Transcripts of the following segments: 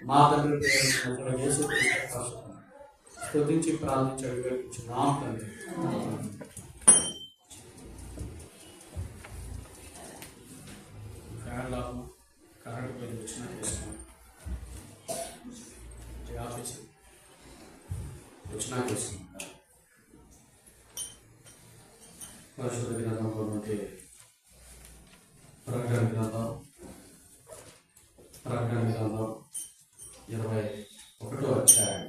మా తండ్రి ప్రేమ యేసుక్రీస్తు స్తుతించి ప్రార్థించి అడిగిచున్నాం తండ్రి. కరెంట్ బిల్ వచ్చినా చేసుకున్నాం ఆఫీస్ వచ్చినా చేసుకున్నాం. పరిశుద్ధ గ్రంథంలో నుండి ప్రకటన గ్రంథం 21వ అధ్యాయం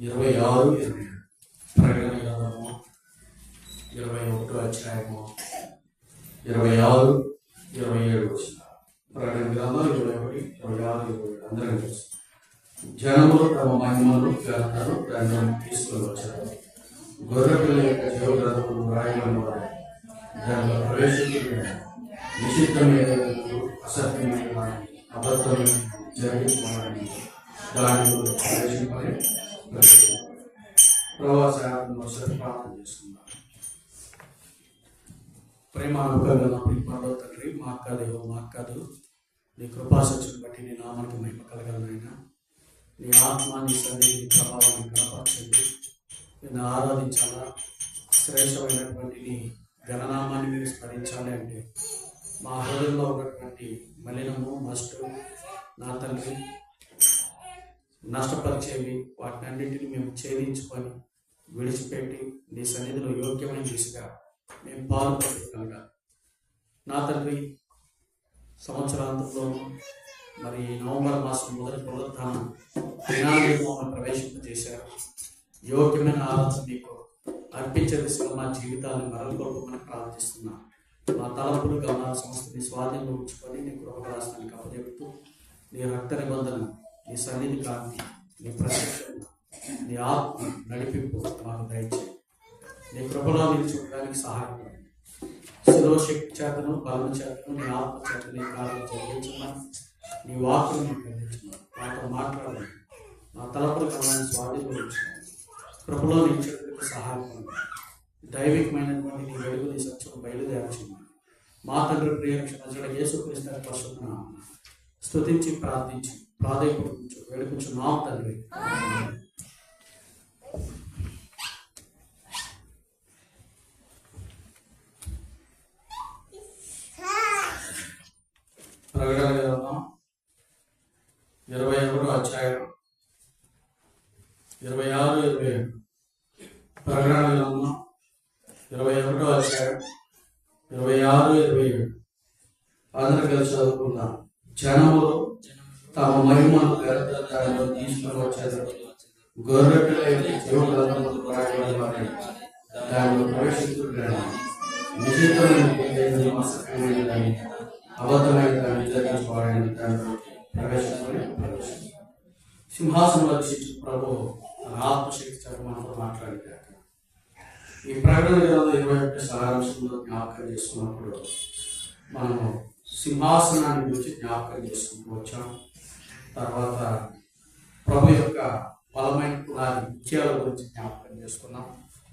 26, 27. ప్రకటన గ్రంథము 21వ అధ్యాయము 26, 27. ప్రకటన గ్రంథం 21, 26, 27. అందరం తెలుసు. జనములు తమ మహిమను గ్రంథాలు దాన్ని తీసుకొని వచ్చారు. గొర్రెపిల్ల యొక్క జీవగ్రంథములు రాయబడిన వారు దానిలో ప్రవేశించిన నిషిద్ధమైన అసత్యమైన అబద్ధమైన జరిగిపోవాలని దానిలో ప్రవేశింపని ప్రవాసాలను సరిపాలన చేసుకున్నారు. ప్రేమానుభవంగా ప్రిపంలో తండ్రి మా అక్కదు నీ కృపాసక్తిని బట్టి నీ నామానికి మహిమ కలగాలనైనా నీ ఆత్మ నీ సన్నిధి ప్రభావాన్ని కనపరచండి. నేను ఆరాధించాలా, శ్రేష్టమైనటువంటి నీ ఘననామాన్ని మీరు స్మరించాలి అంటే మా హృదయంలో ఉన్నటువంటి మలినము నష్టం నా తండ్రి నష్టపరిచేవి వాటిని అన్నింటినీ మేము ఛేదించుకొని విడిచిపెట్టి నీ సన్నిధిలో యోగ్యమైన దిశగా మేము పాల్గొనగలగాలి. నా తండ్రి సంవత్సరాంతంలోనూ మరి నవంబర్ మాసం మొదటి పునరుత్థానం దినాలను ప్రవేశింపజేశారు. యోగ్యమైన ఆరాధన నీకు అర్పించే దిశగా మా జీవితాన్ని మరలుకొల్పమని ప్రార్థిస్తున్నాం. మా తలపులు గమనాల సంస్థని స్వాధీనంలో ఉంచుకొని నీ కృపరాష్ట్రానికి అప్పచెపుతూ నీ రక్త నిబంధన, నీ సన్నిధి కాంతి, నీ ప్రశిక్షణ, నీ ఆత్మ నడిపింపు మాకు దయచేయి. నీ కృపలో నిలుచుకోవడానికి సహాయపడండి. శిరోశక్తి చేతను బలం చేతను నీ ఆత్మ చేత నీ కార్యం జరిగించున్నాను. నీ వాక్కును నీకు అందించున్నాను. నాతో మాట్లాడాలి. నా తలపులు గమనాన్ని స్వాధీనంలో ఉంచున్నాను. కృపలో నిలిచేందుకు సహాయపడండి. దైవికమైనటువంటి నీ వెలుగు నీ సత్యం బయలుదేర్చున్నాను. మా తండ్రి ప్రియరక్షణ యేసుక్రీస్తు పరిశుద్ధ నామమున స్తుతించి ప్రార్థించి ప్రాధేయపడుచు వేడుకొంచున్నాం తండ్రి. ప్రకటన గ్రంథం 21వ అధ్యాయం 26, 27. ప్రకటన గ్రంథం 21వ అధ్యాయం 26, 27. అందరూ కలిసి చదువుకుందాం. జనములు తమ మహిమను దానిలో తీసుకొని వచ్చారు. గొర్రెపిల్ల యొక్క జీవగ్రంథములు రాయబడిన వారిని దానిలో ప్రవేశించుకున్నాను. నిశ్చితమైన దాన్ని అబద్ధమైన దాన్ని జరిగించుకోవాలని దానిలో ప్రవేశించుకొని సింహాసనం రక్షించు ప్రభు తన ఆత్మశక్తి చేత మనతో మాట్లాడినాక ఈ ప్రకటన గ్రంథం 21 సారాంశంలో జ్ఞాపకం చేసుకున్నప్పుడు మనము సింహాసనాన్ని గురించి జ్ఞాపకం చేసుకుంటూ వచ్చాం. తర్వాత ప్రభు యొక్క బలమైన పునాది విజయాల గురించి జ్ఞాపకం చేసుకున్నాం.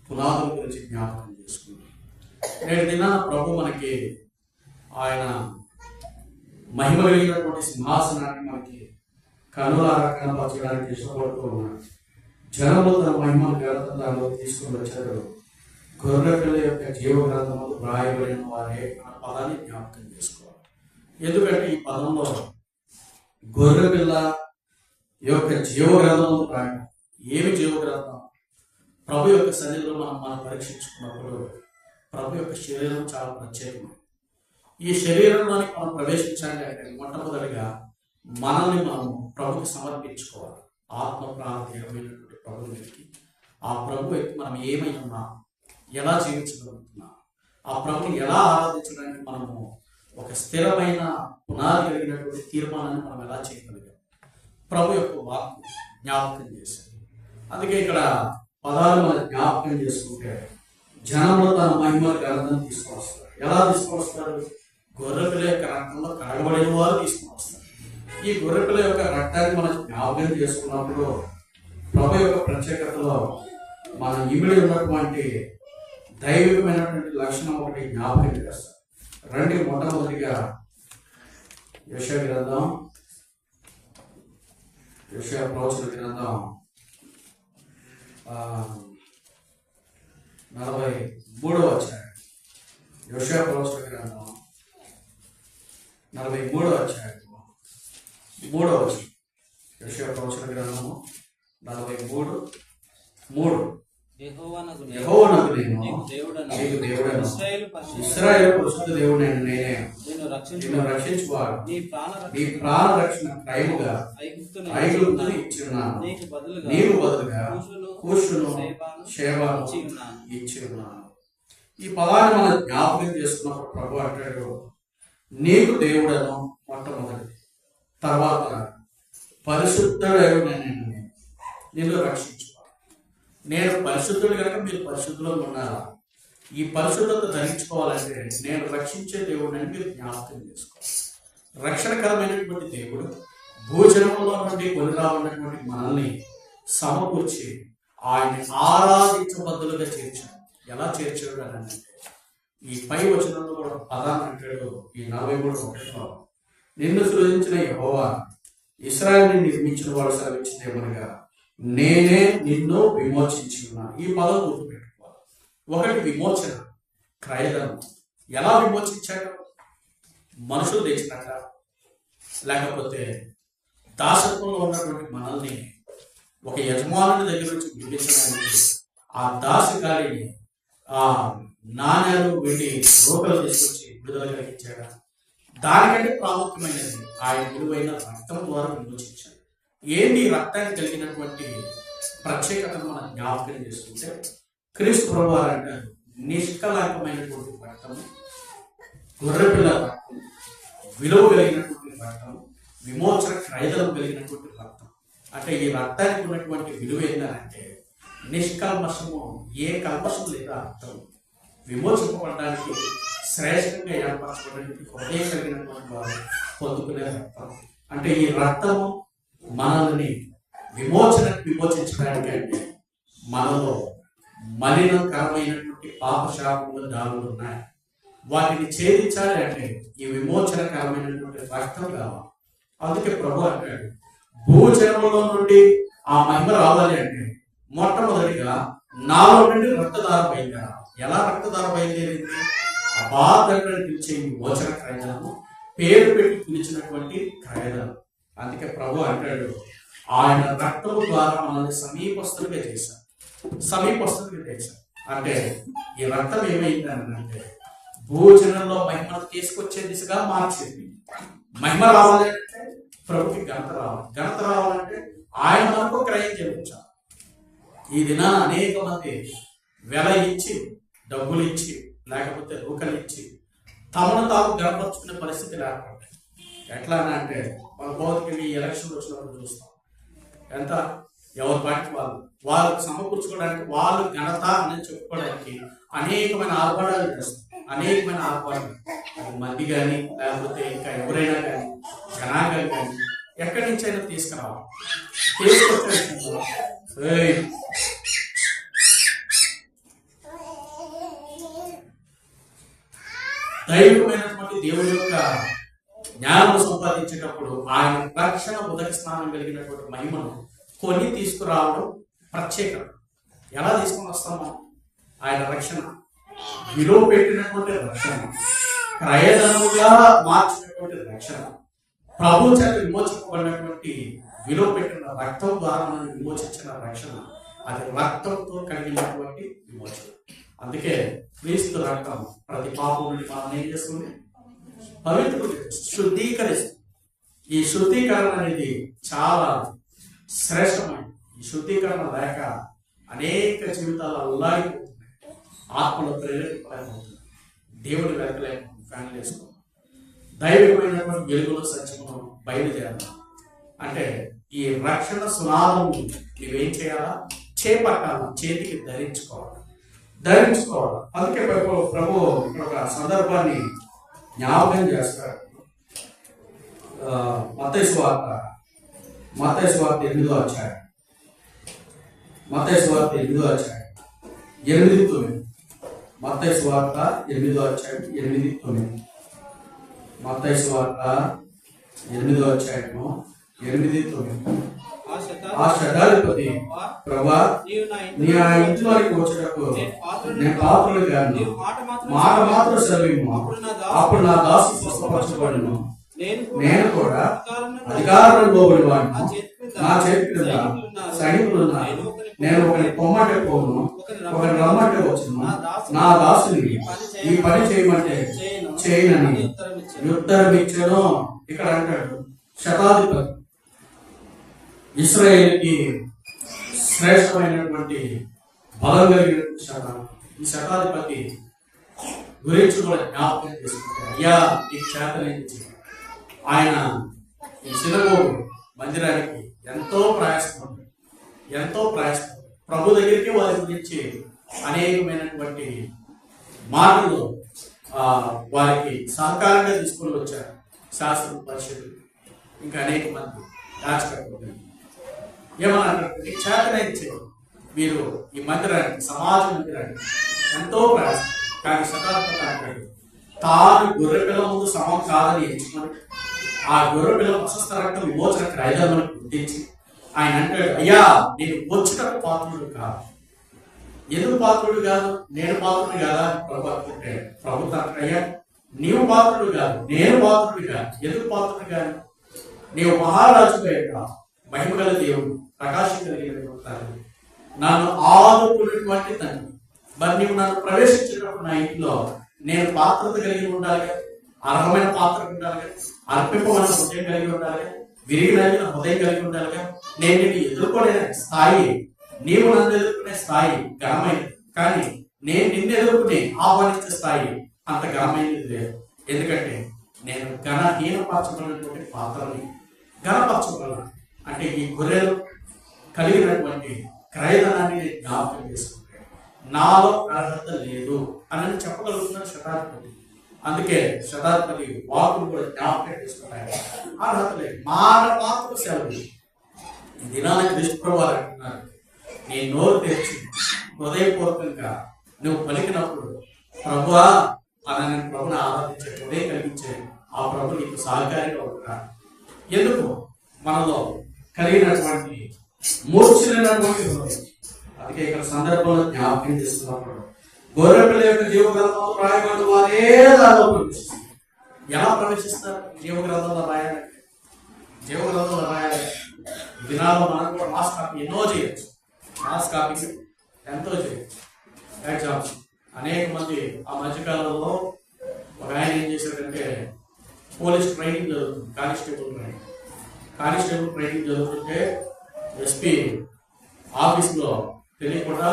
పునాదుల గురించి జ్ఞాపకం చేసుకున్నాం. నేటి దినాన ప్రభు మనకి ఆయన మహిమ కలిగినటువంటి సింహాసనాన్ని మనకి కనులారా కనపరచడానికి ఇష్టపడుతూ ఉన్నాడు. జనములు తన మహిమను గ్రంథంలో తీసుకుని వచ్చారు. గొర్రెపిల్ల యొక్క జీవగ్రంథములు రాయబడిన వారే ఆ పదాన్ని జ్ఞాపకం చేసుకోవాలి. ఎందుకంటే ఈ పదంలో గొర్రెపిల్ల యొక్క జీవగ్రంథములు రాయడం. ఏమి జీవగ్రంథం? ప్రభు యొక్క సన్నిధిలో మనం పరీక్షించుకున్నప్పుడు ప్రభు యొక్క శరీరం చాలా ప్రత్యేకమైనది. ఈ శరీరంలోనికి మనం ప్రవేశించాలి అంటే మొట్టమొదటిగా మనల్ని మనము ప్రభుకి సమర్పించుకోవాలి. ఆత్మ ప్రాణమైనటువంటి ప్రభుని వెతికి ఆ ప్రభు వ్యక్తి మనం ఏమై ఉన్నాం, ఎలా జీవించగలుగుతున్నాం, ఆ ప్రభుని ఎలా ఆరాధించడానికి మనము ఒక స్థిరమైన పునాది కలిగినటువంటి తీర్మానాన్ని మనం ఎలా చేయగలిగాం ప్రభు యొక్క వాక్కు జ్ఞాపకం చేశారు. అందుకే ఇక్కడ పదాలు మనం జ్ఞాపకం చేసుకుంటే జనములు తన మహిమ గ్రంథం తీసుకొస్తారు. ఎలా తీసుకొస్తారు? గొర్రెపిల్ల యొక్క రక్తంలో కడగబడిన వారు తీసుకొస్తారు. ఈ గొర్రెపిల్ల యొక్క రక్తాన్ని మనం జ్ఞాపకం చేసుకున్నప్పుడు ప్రభు యొక్క ప్రత్యేకతలో మనం ఇమిడి ఉన్నటువంటి దైవికమైనటువంటి లక్షణం ఒకటి జ్ఞాపకం చేస్తారు. రండి మొట్టమొదటిగా యెషయా గ్రంథం యెషయా ప్రవచన గ్రంథం 43వ అధ్యాయం. యెషయా ప్రవచన గ్రంథం 43వ అధ్యాయం 3వ వచనం. యెషయా ప్రవచన గ్రంథము 43:3. యెహోవానగు నేను నీకు దేవుడను, ఇశ్రాయేలు పరిశుద్ధ దేవుడైన నేనే నిన్ను నిన్ను రక్షించువాడు, నీ నీ ప్రాణ రక్షణ క్రయముగా ఐగుప్తును ఇచ్చిన్నాను, నీకు బదులుగా కూషును షేబాను ఇచ్చి ఉన్నాను. ఈ పదాన్ని మనం జ్ఞాపకం చేసుకున్నప్పుడు ప్రభు అంటాడు, నీకు దేవుడను మొట్టమొదటి, తర్వాత పరిశుద్ధుడైన నిన్ను రక్షించువాడు. నేను పరిశుద్ధుడు కనుక మీరు పరిశుద్ధులో ఉన్నారా? ఈ పరిశుద్ధత ధరించుకోవాలంటే నేను రక్షించే దేవుడిని మీరు జ్ఞాపకం చేసుకోవాలి. రక్షణకరమైనటువంటి దేవుడు భూజనంలో నుండి కొనిరా ఉన్నటువంటి మనల్ని సమకూర్చి ఆయన్ని ఆరాధించబద్దులుగా చేర్చాడు. ఎలా చేర్చాడు అని అంటే ఈ పై వచనంలో కూడా పదాన్ని అంటాడు. ఈ 43:1 నిన్ను సృజించిన యెహోవా ఇశ్రాయేలుని నిర్మించిన వాడు సెలవిచ్చినదేమనగా నేనే నిన్ను విమోచించి ఉన్నాను. ఈ పదం గుర్తుపెట్టుకోవాలి. ఒకటి విమోచన, క్రయధనం. ఎలా విమోచించాడు? మనుషులు తెచ్చినట్ట, లేకపోతే దాసత్వంలో ఉన్నటువంటి మనల్ని ఒక యజమానుడి దగ్గర నుంచి విడిపించడానికి ఆ దాసగాడిని ఆ నాణ్యాలు వెండి రోకలు తీసుకొచ్చి విడుదల కలిగించాడు. దానికంటే ప్రాముఖ్యమైనది ఆయన విలువైన రక్తం ద్వారా విమోచించాడు. ఏంటి రక్తానికి కలిగినటువంటి ప్రత్యేకతను మనం జ్ఞాపకం చేసుకుంటే క్రీస్తు ప్రభువారు అంటారు, నిష్కలంకమైనటువంటి రక్తము, గొర్రెపిల్ల రక్తం, విలువ కలిగినటువంటి రక్తం, విమోచన క్రయదనం కలిగినటువంటి రక్తం. అంటే ఈ రక్తానికి ఉన్నటువంటి విలువ ఏంటంటే నిష్కల్మషము, ఏ కల్మషం లేదా రక్తం విమోచింపబడడానికి శ్రేష్టంగా ఏర్పరచబడినటువంటి హృదయం కలిగినటువంటి వారు పొందుకునే రక్తం. అంటే ఈ రక్తము మనల్ని విమోచించడానికి అంటే మనలో మలినకరమైనటువంటి పాపశాపములు దాగులు ఉన్నాయి. వాటిని ఛేదించాలి అంటే ఈ విమోచనకరమైనటువంటి రక్తం కావాలి. అందుకే ప్రభు అంటాడు, భూజన్మలో నుండి ఆ మహిమ రావాలి అంటే మొట్టమొదటిగా నాలో నుండి రక్తధార బయలుదేరాలి. ఎలా రక్తధార బయలుదేరింది? అబాధకులను పిలిచే విమోచన క్రయదనము, పేరు పెట్టి పిలిచినటువంటి క్రయదనం. అందుకే ప్రభు అంటాడు, ఆయన రక్తము ద్వారా మనల్ని సమీపస్తులుగా చేశారు. అంటే ఈ రక్తం ఏమైందని అంటే భూజనంలో మహిమను తీసుకొచ్చే దిశగా మార్చింది. మహిమ రావాలంటే ప్రభుకి ఘనత రావాలి. ఘనత రావాలంటే ఆయన మనకు క్రయం చేయించాలి. ఈ దినాన అనేక మంది వెల ఇచ్చి, డబ్బులు ఇచ్చి, లేకపోతే రూకలు ఇచ్చి తమను తాము గడపరుచుకునే పరిస్థితి లేకపోతే ఎట్లా అంటే మన భౌతిక ఎలక్షన్ వచ్చినప్పుడు చూస్తాం, ఎంత ఎవరి పార్టీ వాళ్ళు సమకూర్చుకోవడానికి, వాళ్ళు ఘనత అని చెప్పుకోవడానికి అనేకమైన ఆర్భాటాలు చేస్తారు. అనేకమైన ఆర్భాటాలు, మంది కానీ లేకపోతే ఇంకా ఎవరైనా కానీ జనాంగం కానీ ఎక్కడి నుంచి అయినా తీసుకురావాలి. తీసుకొచ్చే దైవికమైనటువంటి దేవుడి యొక్క జ్ఞానం సంపాదించేటప్పుడు ఆయన రక్షణ ఉదక స్నానం కలిగినటువంటి మహిమను కొన్ని తీసుకురావడం ప్రత్యేకత. ఎలా తీసుకొని వస్తామో ఆయన రక్షణ, విలువ పెట్టినటువంటి రక్షణ, క్రయధనముగా మార్చినటువంటి రక్షణ, ప్రభు చేత విమోచింపబడినటువంటి విలువ పెట్టిన రక్తం ద్వారా మనం విమోచించిన రక్షణ, అది రక్తంతో కలిగినటువంటి విమోచన. అందుకే క్రీస్తు రక్తం ప్రతి పాపం నుండి మనం ఏం చేస్తుంది? పవిత్రుడు, శుద్ధీకరిస్తుంది. ఈ శుద్ధీకరణ అనేది చాలా శ్రేష్టమైనది. ఈ శుద్ధీకరణ లేక అనేక జీవితాలు అల్లాడిపోతున్నాయి, ఆత్మలో ప్రేరేపలేకపోతుంది, దేవుడి వెనకలేకపోతుంది, ఫ్యాన్లు వేసుకోవాలి. దైవికమైనటువంటి వెలుగులో సత్యమును బయలుదేరాలి అంటే ఈ రక్షణ సునాదము నువ్వేం చేయాలా? చేపట్టాలా, చేతికి ధరించుకోవాలి. అందుకే ప్రభు ఇక్కడ ఒక సందర్భాన్ని జ్ఞాపకం చేస్తారు. మత్తయి సువార్త 8వ అధ్యాయం, మత్తయి సువార్త 8వ అధ్యాయం 8-9. మత్తయి సువార్త 8వ అధ్యాయం 8-9. మత్తయి సువార్త 8వ అధ్యాయము 8-9. ఆ ఆ శతాధిపతి ప్రభా నీ ఆ ఇంట్లోకి వచ్చేటప్పుడు నేను పాత్రలు కాను, మాట మాత్రం సెలవు, అప్పుడు నా దాసు స్వస్థపరచబడును. నేను కూడా అధికారం లోబడి వాడిను, నా చేతి కింద సైనికులు ఉన్నారు. నేను ఒకరిని పొమ్మంటే పోను, ఒకరిని రమ్మంటే వచ్చును. నా దాసుని ఈ పని చేయమంటే చేయనని ఉత్తరం ఇచ్చాను. ఇక్కడ అంటాడు శతాధిపతి, ఇశ్రాయేలుకి శ్రేష్టమైనటువంటి బలం కలిగినటువంటి శతాధిపతి. ఈ శతాధిపతి గురించి కూడా జ్ఞాపకం చేసుకుంటారు. అయ్యా నీకు చేతనైంది. ఆయన ఈ సినగోగు మందిరానికి ఎంతో ప్రయాసపడ్డాడు, ఎంతో ప్రయాసపడ్డాడు. ప్రభు దగ్గరికి వారి గురించి అనేకమైనటువంటి మాటలు వారికి సహకారంగా తీసుకుని వచ్చారు. శాస్త్ర పరిషత్తులు ఇంకా అనేక మంది రాజకీయ ఏమన్నా చేతనైతే మీరు ఈ మందిరానికి, సమాజ మందిరానికి ఎంతో ప్రయాసం. కానీ శతాధిపతి అంటాడు తాను గొర్రెపిల్ల ముందు సమం కాదని ఎంచుకొని ఆ గొర్రెపిల్ల ప్రశస్త రక్త విమోచన క్రైదలను గుర్తించి ఆయన అంటాడు అయ్యా నేను వచ్చేటప్పుడు పాత్రుడు కాదు. ఎందుకు పాత్రుడు కాదు? నేను పాత్రుడు కాదా? ప్రభు అంటాడు. ప్రభుత్వం అంటాడు అయ్యా నీవు పాత్రుడు కాదు, నేను పాత్రుడు కాదు. ఎందుకు పాత్రుడు కాదు? నీవు మహారాజు యొక్క మహిమ గల దేవుడు, ప్రకాశం కలిగినటువంటి తండ్రి, నన్ను ఆదుకున్నటువంటి తండ్రి. మరి నీవు నన్ను ప్రవేశించేటప్పుడు నా ఇంట్లో నేను పాత్రత కలిగి ఉండాలి కదా, అర్హమైన పాత్ర ఉండాలి కదా, అర్పింపమైన హృదయం కలిగి ఉండాలి కదా, విరిగిన హృదయం కలిగి ఉండాలి కదా. నేను నిన్ను ఎదుర్కొనే స్థాయి, నీవు నన్ను ఎదుర్కొనే స్థాయి ఘనమైనది. కానీ నేను నిన్ను ఎదుర్కొనే ఆహ్వానించే స్థాయి అంత ఘనమైనది లేదు. ఎందుకంటే నేను ఘనహీనపరచబడినటువంటి పాత్రని ఘనపరచబడాలి అంటే ఈ గొర్రెలు కలిగినటువంటి క్రయధనాన్ని నేను జ్ఞాపకం చేసుకుంటాను. నాలో అర్హత లేదు అని చెప్పగలుగుతున్నాడు శతాధిపతి. అందుకే శతాధిపతి వాకులు కూడా జ్ఞాపకం చేసుకుంటాడు. అర్హత లేదు, మాట మాత్రం సెలవు. ఈ దినానికి దుష్ప్రభావాలు అంటున్నారు నీ నోరు తెచ్చి హృదయపూర్వకంగా నువ్వు పలికినప్పుడు ప్రభువా అని ప్రభుని ఆరాధించే హృదయం కలిగించే ఆ ప్రభు నీకు సహకారిగా ఉంటాడు. ఎందుకు? మనలో కలిగినటువంటి మూర్ఛినటువంటి హృదయం. అందుకే ఇక్కడ సందర్భంలో జ్ఞాపకం చేస్తున్నప్పుడు గొర్రెపిల్ల యొక్క జీవగ్రంథంలో రాయబడిన వారే దానిలో ప్రవేశిస్తారు. ఎలా ప్రవేశిస్తారు? జీవగ్రంథంలో రాయాలంటే, జీవగ్రంథంలో రాయాలంటే దినాల్లో మనం కూడా మాస్ కాపీ ఎన్నో చేయొచ్చు. మాస్ కాపీ ఎంతో చేయొచ్చు. ఎగ్జామ్స్ అనేక మంది ఆ మధ్యకాలంలో ఒక ఆయన ఏం చేశాడంటే పోలీస్ ట్రైనింగ్ జరుగుతుంది, కానిస్టేబుల్ ట్రైనింగ్ జరుగుతుంటే ఎస్పీ ఆఫీస్లో తెలియకుండా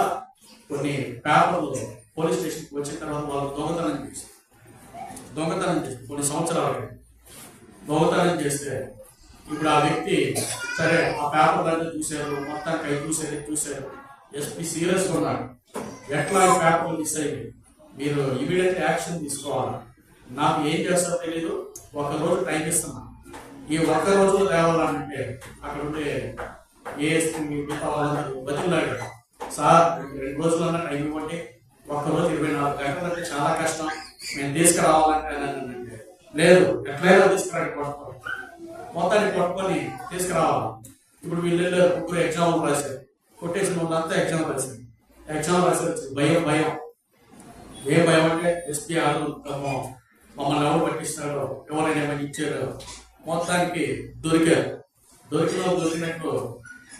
కొన్ని పేపర్లు పోలీస్ స్టేషన్కి వచ్చిన తర్వాత వాళ్ళు దొంగతనం చేసి కొన్ని సంవత్సరాలు దొంగతనం చేస్తే ఇప్పుడు ఆ వ్యక్తి సరే ఆ పేపర్ దాంట్లో చూశారు, మొత్తానికి అవి చూశారు. ఎస్పీ సీరియస్గా ఉన్నాడు. ఎట్లా ఈ పేపర్లు మిస్ అయ్యి మీరు ఇమీడియట్ యాక్షన్ తీసుకోవాలి. నాకు ఏం చేస్తారో తెలీదు, ఒకరోజు టైం ఇస్తున్నా. ఈ ఒక్క రోజులో తేవాలంటే అక్కడ ఉండే ఏఎస్పీ మిగతా వాళ్ళందరూ బతిలాడు. సార్ 2 రోజులన్నా టైం ఇవ్వండి, ఒక్కరోజు 24 గంటలు అంటే చాలా కష్టం, మేము తీసుకురావాలంటే లేదు ఎట్లయినా మొత్తాన్ని పట్టుకొని తీసుకురావాలి. ఇప్పుడు వీళ్ళు ముగ్గురు ఎగ్జామ్ రాశారు, కొట్టేసిన వాళ్ళంతా ఎగ్జామ్ రాశారు. భయం ఏ భయం అంటే ఎస్పీ ఆడు మమ్మల్ని ఎవరు పట్టిస్తాడో, ఎవరైనా ఏమైనా ఇచ్చారో. మొత్తానికి దొరికినట్టు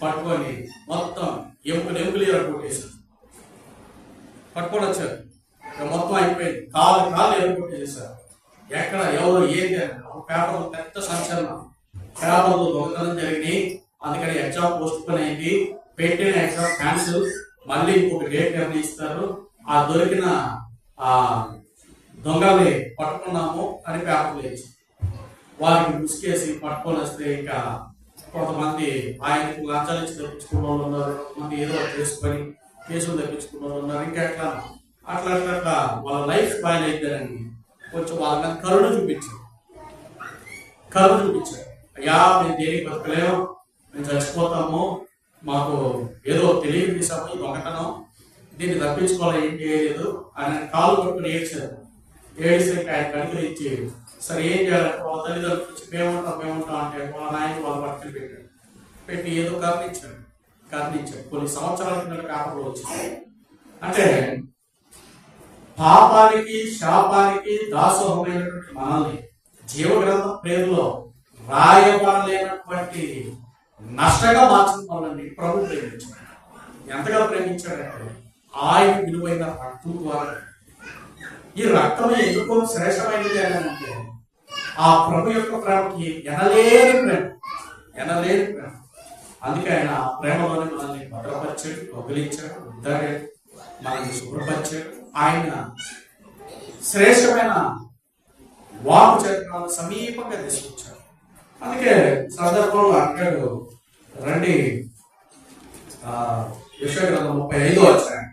పట్టుకొని మొత్తం ఎముకలు ఎరగొట్టేశారు. పట్టుకొని వచ్చారు, మొత్తం అయిపోయింది. కాలు ఎరగొట్టేసారు. ఎక్కడ ఎవరు ఏంటి పేపర్లు పెద్ద సంచలనం. పేపర్లు దొంగతనం జరిగినాయి, అందుకని ఎగ్జామ్ పోస్ట్ పోన్ అయింది, పెట్టిన ఎగ్జామ్ క్యాన్సిల్, మళ్ళీ ఇంకొక డేట్ నిర్ణయిస్తారు. ఆ దొరికిన ఆ దొంగల్ని పట్టుకున్నాము అని పేపర్లు వేసి వారికి ముసుకేసి పట్టుకొని వస్తే ఇంకా కొంతమంది ఆయనకు లంచాలు ఇచ్చి తప్పించుకున్న వాళ్ళు ఉన్నారు, కొంతమంది ఏదో చేసుకొని కేసులు తప్పించుకున్న వాళ్ళు ఉన్నారు. ఇంకా అట్లా వాళ్ళ లైఫ్ స్పాయిల్ అయిద్దారని కొంచెం వాళ్ళ మీద కరుణ చూపించారు. అయ్యా మేము దేనికి బతకలేము, మేము చచ్చిపోతాము, మాకు ఏదో తెలియక తీసాము ఈ దొంగతనం, దీన్ని తప్పించుకోవాలి, ఏం చేయలేదు అని కాలు పట్టుకుని ఏడిస్తే ఆయన కడుపులు ఇచ్చి సరే ఏం చేయాలంటే వాళ్ళ తల్లిదండ్రులు మేముంటాం అంటే వాళ్ళ నాయకులు వాళ్ళ పట్టుకుని పెట్టాడు. పెట్టి ఏదో కర్ణించాడు కొన్ని సంవత్సరాల కింద పేపర్లో వచ్చింది. అంటే పాపానికి శాపానికి దాసోహమైనటువంటి మనల్ని జీవగ్రంథం పేరులో రాయబడలేనటువంటి నష్టంగా మార్చిన వాళ్ళని ప్రభు ప్రేమించాడు. ఎంతగా ప్రేమించాడంటే ఆయన విలువైన రక్తం ద్వారా. ఈ రక్తం ఎందుకో శ్రేష్టమైనది అని అంటే ఆ ప్రభు యొక్క ప్రేమకి ఎనలేని ప్రేమ. అందుకే ఆయన ప్రేమలోనే మనల్ని భద్రపరిచాడు, కౌగిలించాడు, ఉద్దాడాడు, మనల్ని శుభ్రపరిచాడు. ఆయన శ్రేష్టమైన వాకు చేత సమీపంగా తీసుకొచ్చాడు. అందుకే సందర్భంలో అంటాడు, రండి యెషయా గ్రంథం 35 వచ్చాడు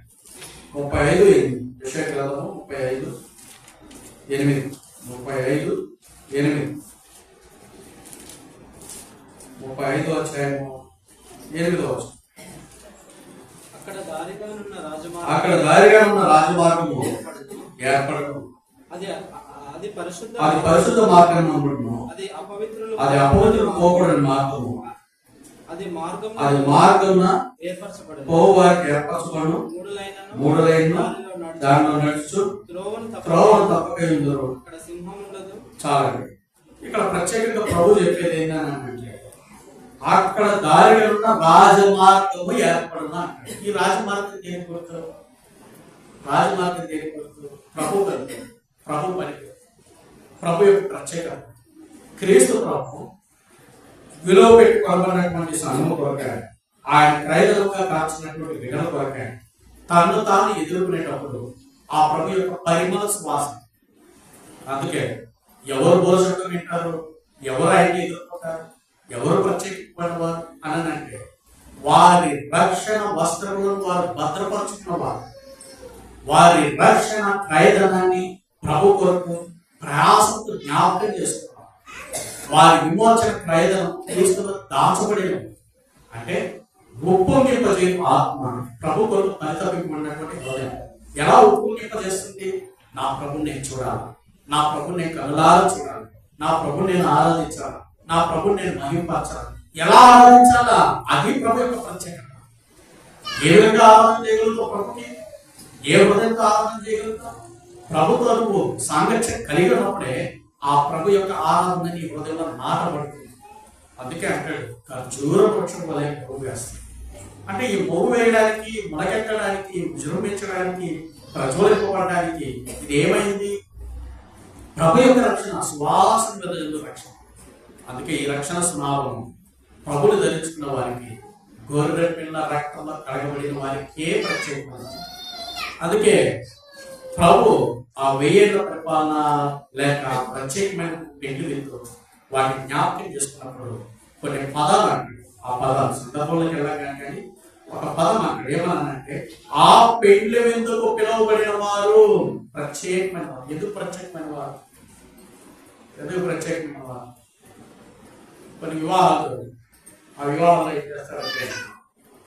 35 యెషయా గ్రంథము 35:8 35 అధ్యాయము 8వ వచనం. అక్కడ దారిగా ఉన్న రాజమార్గము ఏర్పడదు. అది పరిశుద్ధ మార్గం అనుకుంటున్నాం. అది అపవిత్రులు పోకూడని మార్గము. అది మార్గమున పోవారికి ఏర్పరచబడు. మూడు లైన్లు దానిలో నడుచు త్రోవను తప్పక ఉందరు. చాలండి. ఇక్కడ ప్రత్యేకంగా ప్రభు చెప్పేది ఏంటంటే అక్కడ దారిలో ఉన్న రాజమార్గము ఏర్పడున. ఈ రాజమార్గం దేని కొరకు? ప్రభు పని, ప్రభు యొక్క ప్రత్యేకత. క్రీస్తు ప్రభు విలువ పెట్టి కొనబడినటువంటి సంఘము కొరకాడు, ఆయన క్రైదలుగా కాల్చినటువంటి విడల కొరకాడు. తను తాను ఎదుర్కొనేటప్పుడు ఆ ప్రభు యొక్క పరిమళ శ్వాస. అందుకే ఎవరు భోజనం వింటారు, ఎవరు ఆయన ఎదుర్కొంటారు, ఎవరు ప్రత్యేకపడినవారు అని అంటే వారి రక్షణ వస్త్రములను వారు భద్రపరుచుకున్నవారు. వారి రక్షణ క్రయధనాన్ని ప్రభు కొరకు ప్రయాసంతో జ్ఞాపకం చేసుకున్నారు. వారి విమోచన క్రయధనం క్రీస్తులో దాచబడిన అంటే ఉప్పొంగింపజేయు ఆత్మ ప్రభు కొరకు పరితపింపబడినటువంటి హృదయం. ఎలా ఉప్పొంగింపజేస్తుంది? నా ప్రభుని నేను చూడాలి, నా ప్రభుని నేను కనులారా చూడాలి, నా ప్రభుని నేను ఆరాధించాలి, నా ప్రభుని నేను మహింపరచాలి. ఎలా ఆరాధించాలా? అది ప్రభు యొక్క ప్రత్యేకత. ఏ విధంగా ఆరాధన చేయగలుగుతావు ప్రభుని? ఏ హృదయంతో ఆరాధన చేయగలుగుతావు? ప్రభుత్వ నువ్వు సాంగత్యం కలిగినప్పుడే ఆ ప్రభు యొక్క ఆరాధన నీ హృదయంలో నాటబడుతుంది. అందుకే అంటాడు, ఖర్జూర వృక్షం వలె పొరుగు వేస్తుంది. అంటే ఈ పొరుగు వేయడానికి, మొలకెత్తడానికి, విజృంభించడానికి, ప్రజ్వలింపబడడానికి ఇది ఏమైంది? ప్రభు యొక్క రక్షణ, సువాసన వెదజల్లు రక్షణ. అందుకే ఈ రక్షణ స్నానం ప్రభులు ధరించుకున్న వారికి, గొర్రె పిల్ల రక్తంలో కడగబడిన వారికి ప్రత్యేకమైనది. అందుకే ప్రభు ఆ 1000 ఏళ్ల పరిపాలన లేక ప్రత్యేకమైన పెండు వింటూ వాటిని జ్ఞాపకం చేసుకున్నప్పుడు కొన్ని పదాలు అంటాడు. ఆ పదాలు సందర్భంలోకి వెళ్ళగానే కానీ ఒక పదం అంటాడు. ఏమన్నానంటే ఆ పెండ్లి విందుకు పిలువబడిన వారు ప్రత్యేకమైన వారు. ఎందుకు ప్రత్యేకమైన వారు? కొన్ని వివాహాలు, ఆ వివాహాల్లో ఏం చేస్తారంటే